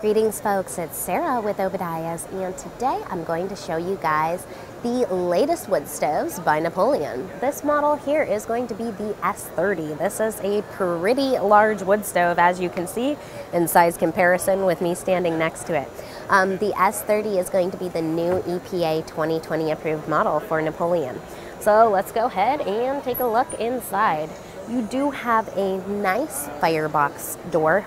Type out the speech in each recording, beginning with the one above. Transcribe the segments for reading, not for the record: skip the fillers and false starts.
Greetings folks, it's Sarah with Obadiah's, and today I'm going to show you guys the latest wood stoves by Napoleon. This model here is going to be the S30. This is a pretty large wood stove, as you can see in size comparison with me standing next to it. The S30 is going to be the new EPA 2020 approved model for Napoleon. So let's go ahead and take a look inside. You do have a nice firebox door.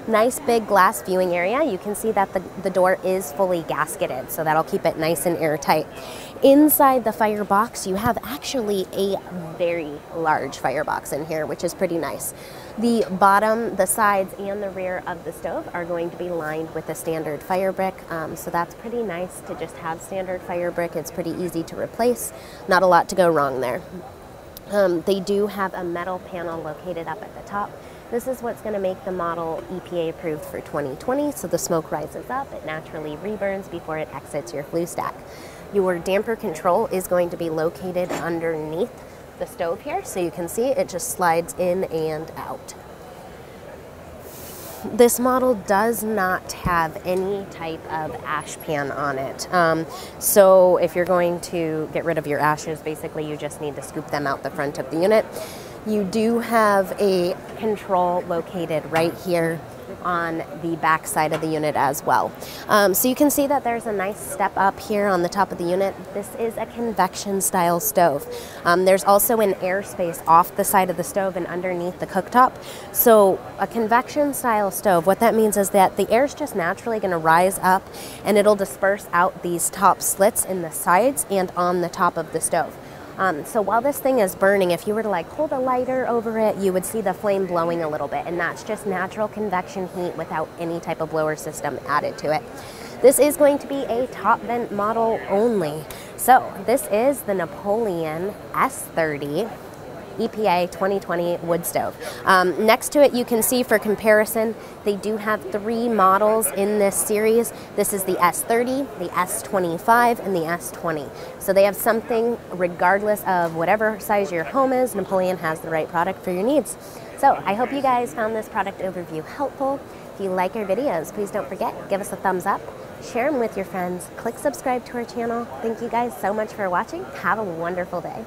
Nice big glass viewing area. You can see that the door is fully gasketed, so that'll keep it nice and airtight. Inside the firebox, you have actually a very large firebox in here, which is pretty nice. The bottom, the sides, and the rear of the stove are going to be lined with a standard fire brick, so that's pretty nice to just have standard fire brick. It's pretty easy to replace. Not a lot to go wrong there. They do have a metal panel located up at the top. This is what's going to make the model EPA approved for 2020, so the smoke rises up, it naturally reburns before it exits your flue stack. Your damper control is going to be located underneath the stove here, so you can see it just slides in and out. This model does not have any type of ash pan on it. So if you're going to get rid of your ashes, basically you just need to scoop them out the front of the unit. You do have a control located right here on the back side of the unit as well. So you can see that there's a nice step up here on the top of the unit. This is a convection style stove. There's also an airspace off the side of the stove and underneath the cooktop. So a convection style stove, what that means is that the air is just naturally going to rise up and it'll disperse out these top slits in the sides and on the top of the stove. So while this thing is burning, if you were to like hold a lighter over it, you would see the flame blowing a little bit, and that's just natural convection heat without any type of blower system added to it. This is going to be a top vent model only. So this is the Napoleon S30 EPA 2020 wood stove. Next to it, you can see for comparison, they do have 3 models in this series. This is the S30, the S25, and the S20. So they have something regardless of whatever size your home is. Napoleon has the right product for your needs. So I hope you guys found this product overview helpful. If you like our videos, please don't forget, give us a thumbs up, share them with your friends, click subscribe to our channel. Thank you guys so much for watching. Have a wonderful day.